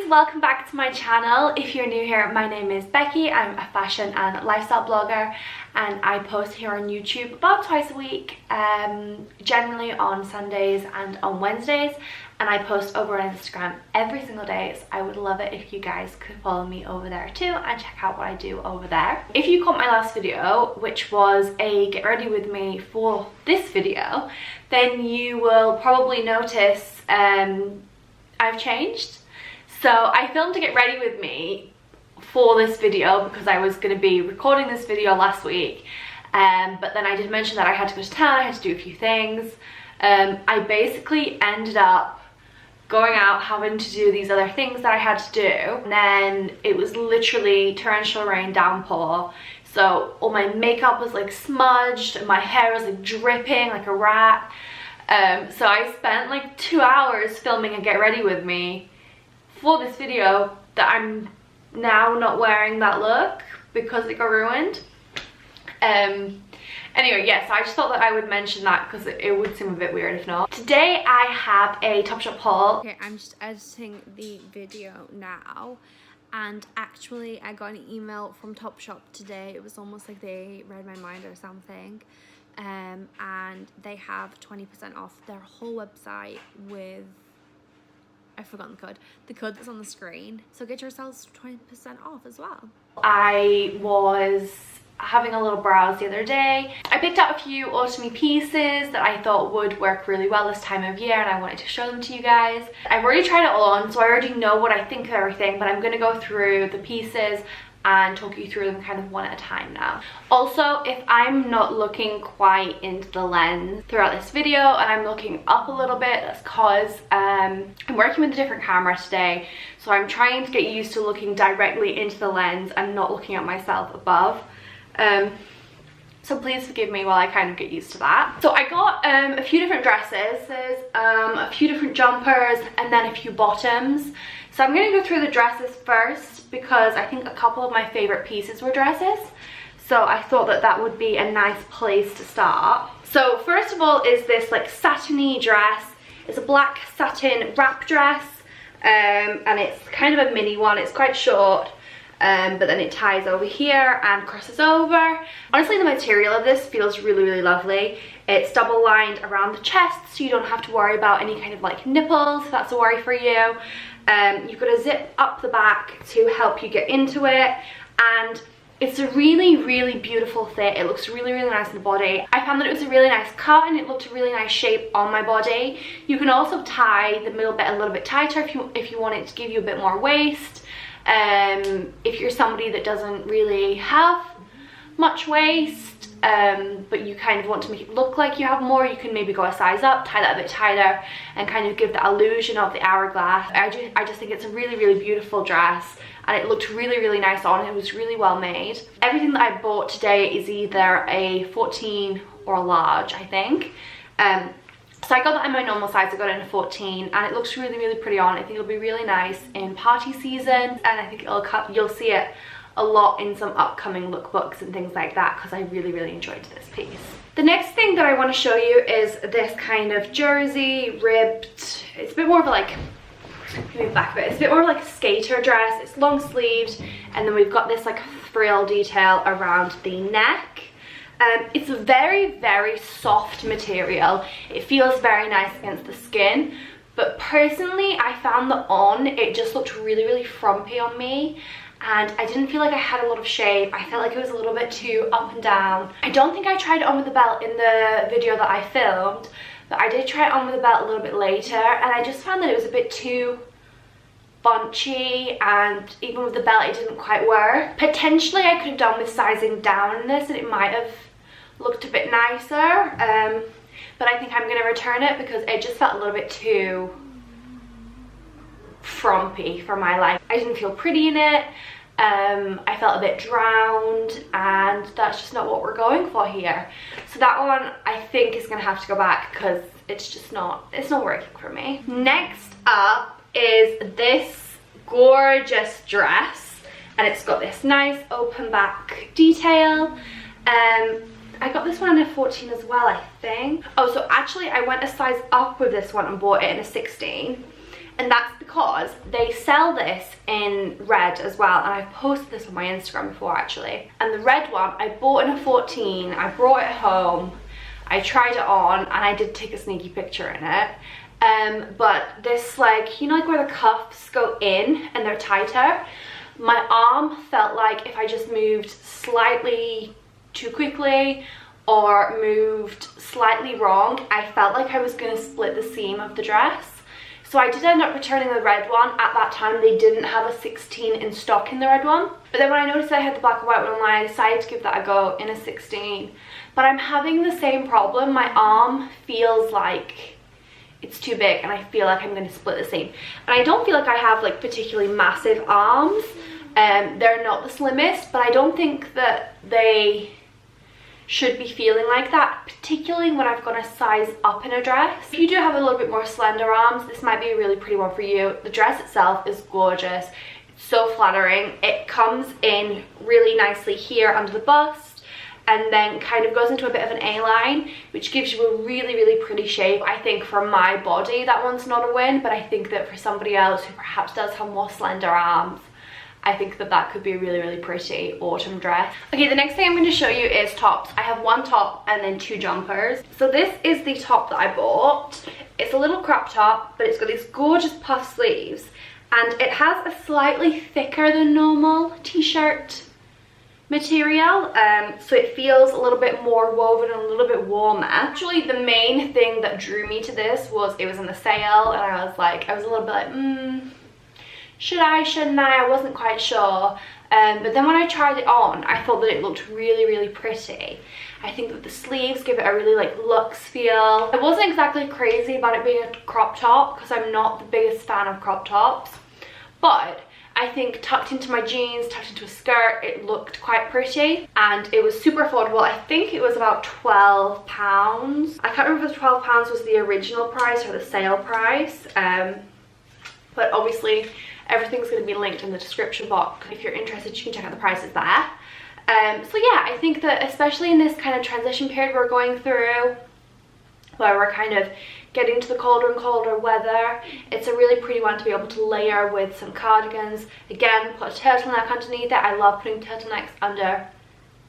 welcome back to my channel. If you're new here, my name is Becky. I'm a fashion and lifestyle blogger and I post here on YouTube about twice a week, generally on Sundays and on Wednesdays, and I post over on Instagram every single day, so I would love it if you guys could follow me over there too and check out what I do over there. If you caught my last video, which was a get ready with me for this video, then you will probably notice I've changed. So I filmed a get ready with me for this video because I was going to be recording this video last week, but then I did mention that I had to go to town, I had to do a few things. I basically ended up going out, having to do these other things that I had to do, and then it was literally torrential rain, downpour, so all my makeup was like smudged and my hair was like dripping like a rat. So I spent like 2 hours filming a get ready with me for this video that I'm now not wearing that look because it got ruined. Anyway, yes, I just thought that I would mention that because it would seem a bit weird if not. Today I have a Topshop haul. Okay, I'm just editing the video now, and actually I got an email from Topshop today. It was almost like they read my mind or something. And they have 20% off their whole website with, I've forgotten the code that's on the screen, so get yourselves 20% off as well. I was having a little browse the other day. I picked up a few autumny pieces that I thought would work really well this time of year, and I wanted to show them to you guys. I've already tried it all on, so I already know what I think of everything, but I'm going to go through the pieces and talk you through them kind of one at a time now. Also, if I'm not looking quite into the lens throughout this video and I'm looking up a little bit, that's because I'm working with a different camera today, so I'm trying to get used to looking directly into the lens and not looking at myself above. So please forgive me while I kind of get used to that. So I got a few different dresses, a few different jumpers, and then a few bottoms. So I'm going to go through the dresses first because I think a couple of my favorite pieces were dresses. So I thought that that would be a nice place to start. So first of all is this like satiny dress. It's a black satin wrap dress, and it's kind of a mini one. It's quite short. But then it ties over here and crosses over. Honestly, the material of this feels really, really lovely. It's double lined around the chest, so you don't have to worry about any kind of like nipples, if that's a worry for you. You've got a zip up the back to help you get into it, and it's a really, really beautiful fit. It looks really, really nice in the body. I found that it was a really nice cut and it looked a really nice shape on my body. You can also tie the middle bit a little bit tighter if you want it to give you a bit more waist. If you're somebody that doesn't really have much waist, but you kind of want to make it look like you have more, you can maybe go a size up, tie that a bit tighter, and kind of give the illusion of the hourglass. I just think it's a really, really beautiful dress, and it looked really, really nice on. It was really well made. Everything that I bought today is either a 14 or a large, I think. So I got that in my normal size. I got it in a 14 and it looks really, really pretty on. I think it'll be really nice in party season, and I think you'll see it a lot in some upcoming lookbooks and things like that because I really, really enjoyed this piece. The next thing that I want to show you is this kind of jersey ribbed, it's a bit more of a like, maybe back a bit, it's a bit more like a skater dress. It's long sleeved, and then we've got this like frill detail around the neck. It's a very, very soft material. It feels very nice against the skin, but personally I found that on it just looked really, really frumpy on me, and I didn't feel like I had a lot of shape. I felt like it was a little bit too up and down. I don't think I tried it on with the belt in the video that I filmed, but I did try it on with the belt a little bit later, and I just found that it was a bit too bunchy, and even with the belt it didn't quite work. Potentially I could have done with sizing down in this and it might have looked a bit nicer, but I think I'm going to return it because it just felt a little bit too frumpy for my life. I didn't feel pretty in it. I felt a bit drowned, and that's just not what we're going for here. So that one I think is going to have to go back because it's just not working for me. Next up is this gorgeous dress, and it's got this nice open back detail. I got this one in a 14 as well, I think. Oh, so actually I went a size up with this one and bought it in a 16. And that's because they sell this in red as well, and I've posted this on my Instagram before actually. And the red one I bought in a 14, I brought it home, I tried it on, and I did take a sneaky picture in it. But this, like, you know, like where the cuffs go in and they're tighter, my arm felt like if I just moved slightly too quickly or moved slightly wrong, I felt like I was going to split the seam of the dress. So I did end up returning the red one. At that time they didn't have a 16 in stock in the red one, but then when I noticed I had the black and white one online, I decided to give that a go in a 16. But I'm having the same problem. My arm feels like it's too big and I feel like I'm going to split the seam. And I don't feel like I have like particularly massive arms. They're not the slimmest, but I don't think that they should be feeling like that, particularly when I've got a size up in a dress. If you do have a little bit more slender arms, this might be a really pretty one for you. The dress itself is gorgeous. It's so flattering. It comes in really nicely here under the bust and then kind of goes into a bit of an A-line, which gives you a really, really pretty shape. I think for my body, that one's not a win, but I think that for somebody else who perhaps does have more slender arms, I think that that could be a really, really pretty autumn dress. Okay, the next thing I'm going to show you is tops. I have one top and then two jumpers. So this is the top that I bought. It's a little crop top, but it's got these gorgeous puff sleeves, and it has a slightly thicker than normal t-shirt material, so it feels a little bit more woven and a little bit warmer. Actually, the main thing that drew me to this was it was in the sale, and I was a little bit like, should I, shouldn't I wasn't quite sure. But then when I tried it on, I thought that it looked really, really pretty. I think that the sleeves give it a really like luxe feel. I wasn't exactly crazy about it being a crop top because I'm not the biggest fan of crop tops, but I think tucked into my jeans, tucked into a skirt, it looked quite pretty, and it was super affordable. I think it was about £12. I can't remember if £12 was the original price or the sale price, but obviously everything's going to be linked in the description box. If you're interested, you can check out the prices there. So yeah, I think that especially in this kind of transition period we're going through, where we're kind of getting to the colder and colder weather, it's a really pretty one to be able to layer with some cardigans. Again, put a turtleneck underneath it. I love putting turtlenecks under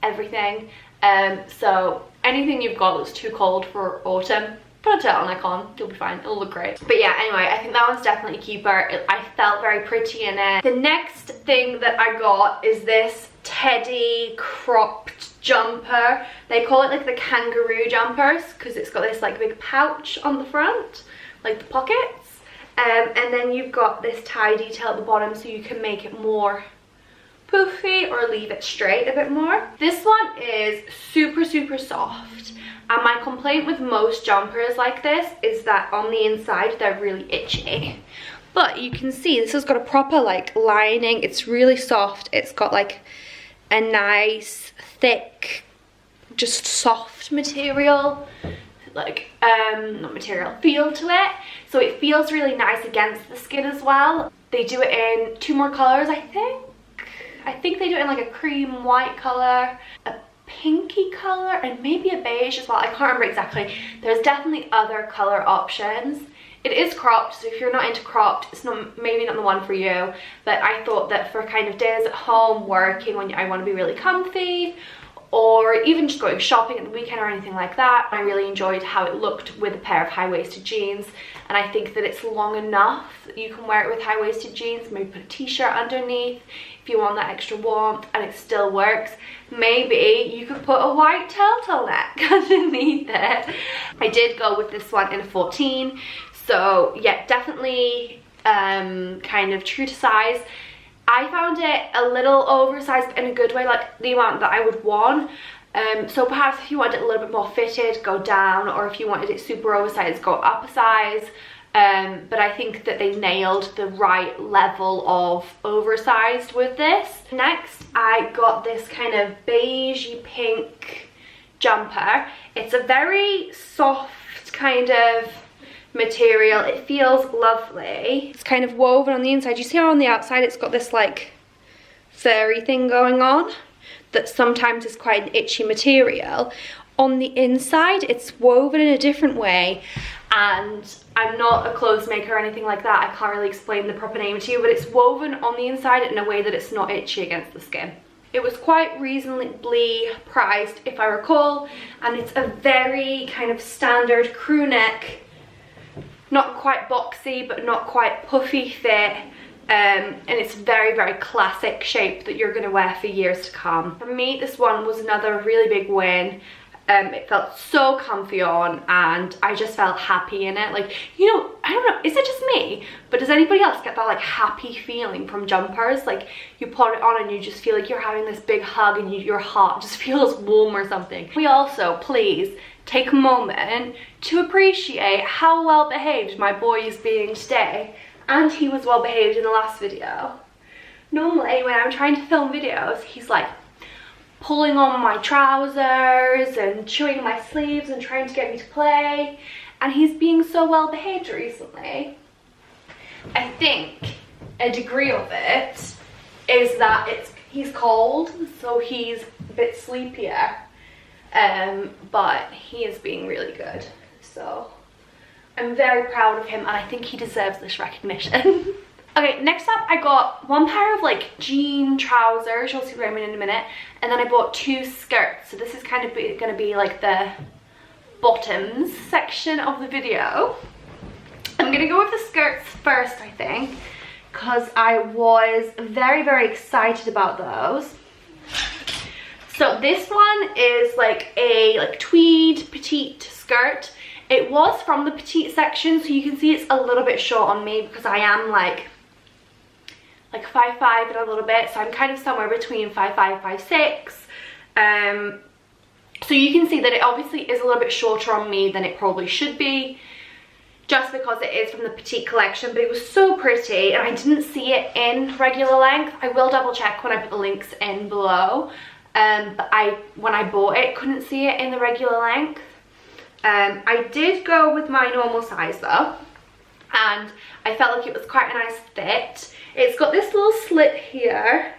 everything. So anything you've got that's too cold for autumn, put a turtleneck on, you'll be fine, it'll look great. But yeah, anyway, I think that one's definitely a keeper. I felt very pretty in it. The next thing that I got is this teddy cropped jumper. They call it like the kangaroo jumpers because it's got this like big pouch on the front, like the pockets. And then you've got this tie detail at the bottom so you can make it more poofy or leave it straight a bit more. This one is super, super soft. And my complaint with most jumpers like this is that on the inside they're really itchy. But you can see this has got a proper like lining. It's really soft. It's got like a nice thick, just soft material, like not material, feel to it. So it feels really nice against the skin as well. They do it in two more colors, I think. I think they do it in like a cream white color, a pinky color, and maybe a beige as well. I can't remember exactly. There's definitely other color options. It is cropped, so if you're not into cropped, it's maybe not the one for you. But I thought that for kind of days at home, working, when I want to be really comfy, or even just going shopping at the weekend or anything like that, I really enjoyed how it looked with a pair of high-waisted jeans. And I think that it's long enough that you can wear it with high-waisted jeans, maybe put a t-shirt underneath if you want that extra warmth, and it still works. Maybe you could put a white turtleneck underneath it. I did go with this one in a 14, so yeah, definitely kind of true to size. I found it a little oversized in a good way, like the amount that I would want. So perhaps if you wanted it a little bit more fitted, go down, or if you wanted it super oversized, go up a size. But I think that they nailed the right level of oversized with this. Next, I got this kind of beigey pink jumper. It's a very soft kind of material. It feels lovely. It's kind of woven on the inside. You see how on the outside it's got this like furry thing going on that sometimes is quite an itchy material. On the inside it's woven in a different way, and I'm not a clothes maker or anything like that. I can't really explain the proper name to you, but it's woven on the inside in a way that it's not itchy against the skin. It was quite reasonably priced, if I recall, and it's a very kind of standard crew neck, not quite boxy but not quite puffy fit, and it's very, very classic shape that you're going to wear for years to come. For me, this one was another really big win. It felt so comfy on, and I just felt happy in it. Like, you know, I don't know, is it just me? But does anybody else get that like happy feeling from jumpers? Like you put it on and you just feel like you're having this big hug and your heart just feels warm or something. We also, please, take a moment to appreciate how well behaved my boy is being today. And he was well behaved in the last video. Normally when I'm trying to film videos, he's like pulling on my trousers and chewing my sleeves and trying to get me to play, and he's being so well behaved recently. I think a degree of it is that he's cold, so he's a bit sleepier, but he is being really good, so I'm very proud of him, and I think he deserves this recognition. Okay, next up I got one pair of like jean trousers, you'll see what I mean in a minute, and then I bought 2 skirts. So this is kind of going to be like the bottoms section of the video. I'm going to go with the skirts first, I think, because I was very, very excited about those. So this one is like a tweed petite skirt. It was from the petite section, so you can see it's a little bit short on me because I am like 5'5" and a little bit, so I'm kind of somewhere between 5'5", 5'6". So you can see that it obviously is a little bit shorter on me than it probably should be, just because it is from the petite collection, but it was so pretty, and I didn't see it in regular length. I will double check when I put the links in below, but when I bought it, couldn't see it in the regular length. I did go with my normal size though, and I felt like it was quite a nice fit. It's got this little slit here,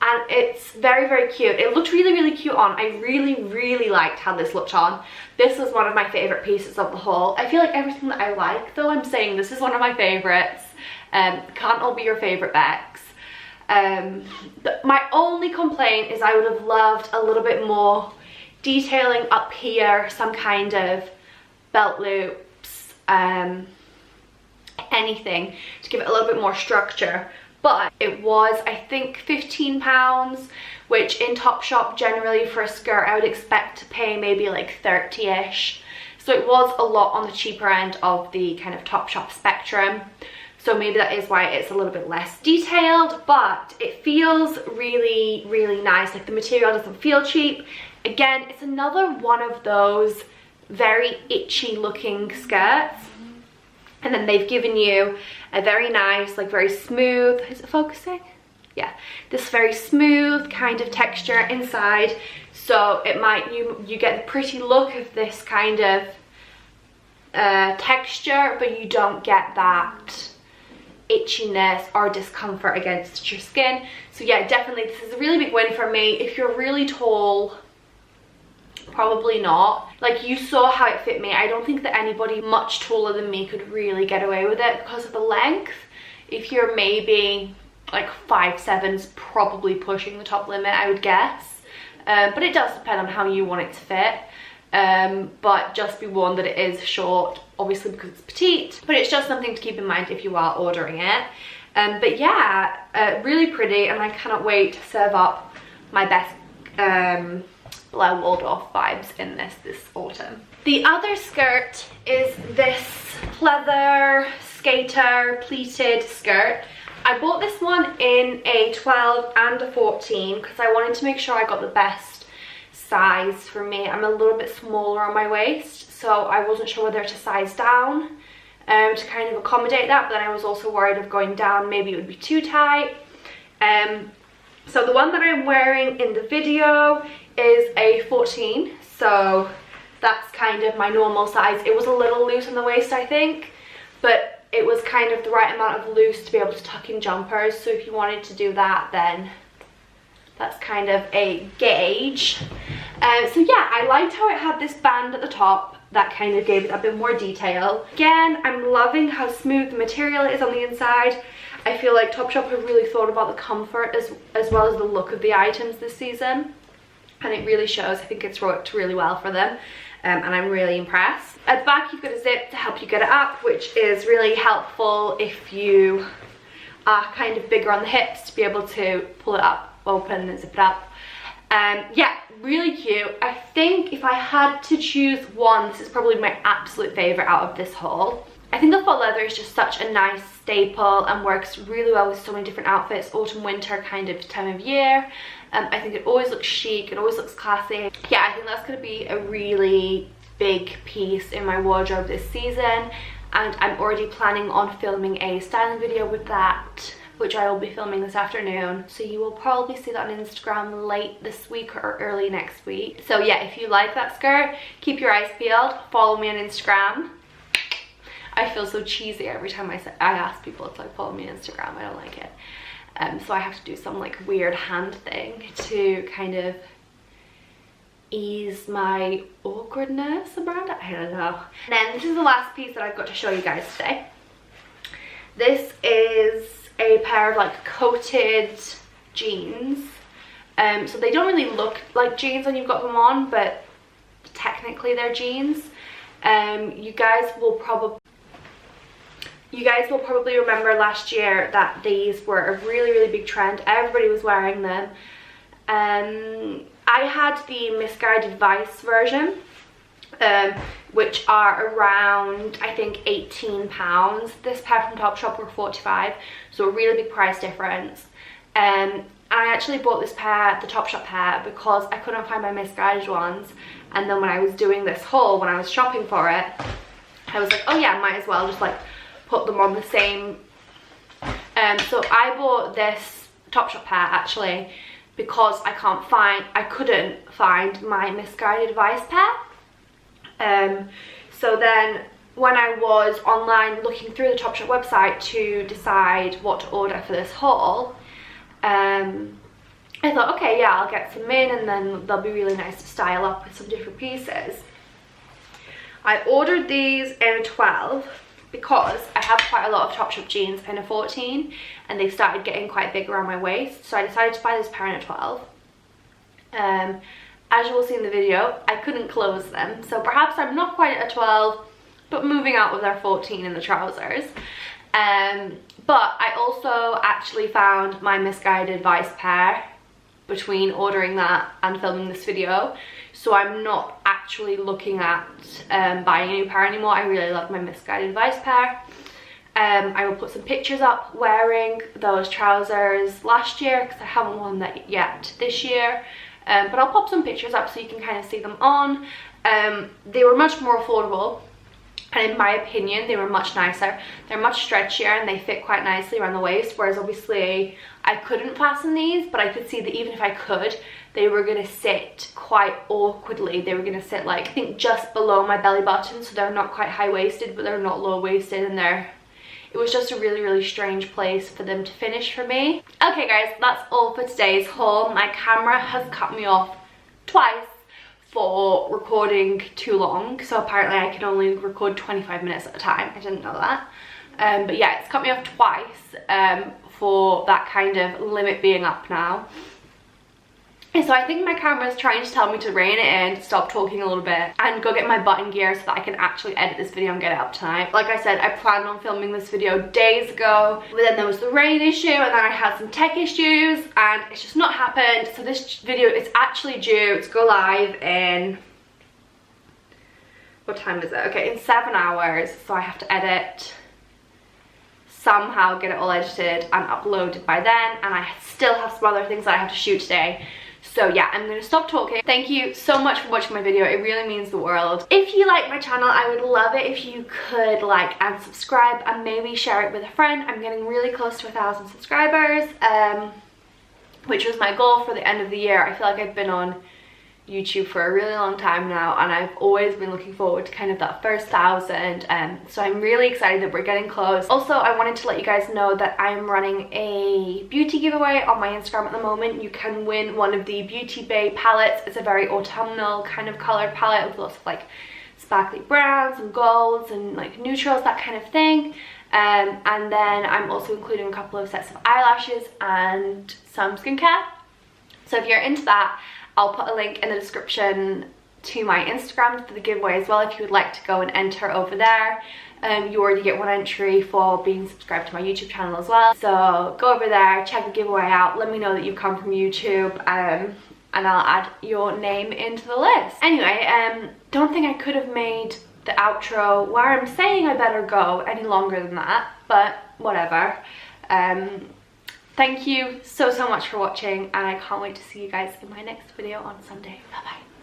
and it's very, very cute. It looked really, really cute on. I really, really liked how this looked on. This was one of my favorite pieces of the haul. I feel like everything that I like, though, I'm saying this is one of my favorites. Can't all be your favorite Becks. My only complaint is I would have loved a little bit more detailing up here, some kind of belt loops, anything to give it a little bit more structure. But it was, I think, £15, which in Topshop generally for a skirt I would expect to pay maybe like 30-ish. So it was a lot on the cheaper end of the kind of Topshop spectrum. So maybe that is why it's a little bit less detailed, but it feels really, really nice. Like the material doesn't feel cheap. Again, it's another one of those very itchy looking skirts. And then they've given you a very nice, like very smooth, is it focusing? Yeah, this very smooth kind of texture inside. So it might, you get the pretty look of this kind of texture, but you don't get that itchiness or discomfort against your skin. So yeah, definitely this is a really big win for me. If you're really tall, probably not. Like, you saw how it fit me. I don't think that anybody much taller than me could really get away with it because of the length. If you're maybe like 5'7", probably pushing the top limit, I would guess. But it does depend on how you want it to fit. But just be warned that it is short, obviously because it's petite, but it's just something to keep in mind if you are ordering it. But yeah, really pretty, and I cannot wait to serve up my best Blair Waldorf vibes in this autumn. The other skirt is this pleather skater pleated skirt. I bought this one in a 12 and a 14 because I wanted to make sure I got the best size for me. I'm a little bit smaller on my waist, so I wasn't sure whether to size down to kind of accommodate that, but then I was also worried of going down, maybe it would be too tight. So the one that I'm wearing in the video is a 14, so that's kind of my normal size. It was a little loose on the waist, I think, but it was kind of the right amount of loose to be able to tuck in jumpers. So if you wanted to do that, then that's kind of a gauge. So yeah, I liked how it had this band at the top that kind of gave it a bit more detail. Again, I'm loving how smooth the material is on the inside. I feel like Topshop have really thought about the comfort as well as the look of the items this season, and it really shows. I think it's worked really well for them, and I'm really impressed. At the back you've got a zip to help you get it up, which is really helpful if you are kind of bigger on the hips, to be able to pull it up, open and zip it up. Yeah, really cute. I think if I had to choose one, this is probably my absolute favorite out of this haul. I think the faux leather is just such a nice staple and works really well with so many different outfits, autumn winter kind of time of year. I think it always looks chic, it always looks classy. Yeah, I think that's going to be a really big piece in my wardrobe this season, and I'm already planning on filming a styling video with that, which I will be filming this afternoon. So you will probably see that on Instagram late this week or early next week. So yeah, if you like that skirt, keep your eyes peeled, follow me on Instagram. I feel so cheesy every time I ask people to like follow me on Instagram. I don't like it. So I have to do some like weird hand thing to kind of ease my awkwardness around it. I don't know. And then this is the last piece that I've got to show you guys today. This is a pair of like coated jeans. So they don't really look like jeans when you've got them on, but technically they're jeans. You guys will probably remember last year that these were a really big trend. Everybody was wearing them. I had the Misguided Vice version, which are around, I think, £18. This pair from Topshop were 45, so a really big price difference. I actually bought this pair, the Topshop pair, because I couldn't find my Misguided ones, and then when I was doing this haul, when I was shopping for it, I was like, oh yeah, might as well just like put them on the same. So I bought this Topshop pair actually because I couldn't find my Misguided Vice pair. So then when I was online looking through the Topshop website to decide what to order for this haul, I thought, okay, yeah, I'll get some in and then they'll be really nice to style up with some different pieces. I ordered these in a 12 because I have quite a lot of Topshop jeans in a 14 and they started getting quite big around my waist, so I decided to buy this pair in a 12. As you will see in the video, I couldn't close them, so perhaps I'm not quite at a 12, but moving out with our 14 in the trousers. But I also actually found my Misguided Vice pair between ordering that and filming this video, so I'm not actually looking at buying a new pair anymore. I really love my Misguided Vice pair. I will put some pictures up wearing those trousers last year because I haven't worn that yet this year, but I'll pop some pictures up so you can kind of see them on. They were much more affordable, and in my opinion they were much nicer. They're much stretchier and they fit quite nicely around the waist, whereas obviously I couldn't fasten these, but I could see that even if I could, they were going to sit quite awkwardly. They were going to sit like, I think, just below my belly button, so they're not quite high-waisted but they're not low-waisted, and it was just a really strange place for them to finish for me. Okay guys, that's all for today's haul. My camera has cut me off twice for recording too long, so apparently I can only record 25 minutes at a time. I didn't know that. But yeah, it's cut me off twice for that kind of limit being up now. So I think my camera is trying to tell me to rein it in, stop talking a little bit, and go get my button gear so that I can actually edit this video and get it up tonight. Like I said, I planned on filming this video days ago, but then there was the rain issue, and then I had some tech issues, and it's just not happened. So this video is actually due to go live in, what time is it? Okay, in 7 hours. So I have to edit, somehow get it all edited and uploaded by then, and I still have some other things that I have to shoot today. So yeah, I'm gonna stop talking. Thank you so much for watching my video. It really means the world. If you like my channel, I would love it if you could like and subscribe and maybe share it with a friend. I'm getting really close to 1,000 subscribers, which was my goal for the end of the year. I feel like I've been on YouTube for a really long time now, and I've always been looking forward to kind of that first 1,000, so I'm really excited that we're getting close. Also, I wanted to let you guys know that I'm running a beauty giveaway on my Instagram at the moment. You can win one of the Beauty Bay palettes. It's a very autumnal kind of colored palette with lots of like sparkly browns and golds and like neutrals, that kind of thing. And then I'm also including a couple of sets of eyelashes and some skincare. So if you're into that, I'll put a link in the description to my Instagram for the giveaway as well if you would like to go and enter over there. You already get 1 entry for being subscribed to my YouTube channel as well. So go over there, check the giveaway out, let me know that you've come from YouTube, and I'll add your name into the list. Anyway, don't think I could have made the outro where I'm saying I better go any longer than that, but whatever. Thank you so much for watching, and I can't wait to see you guys in my next video on Sunday. Bye bye.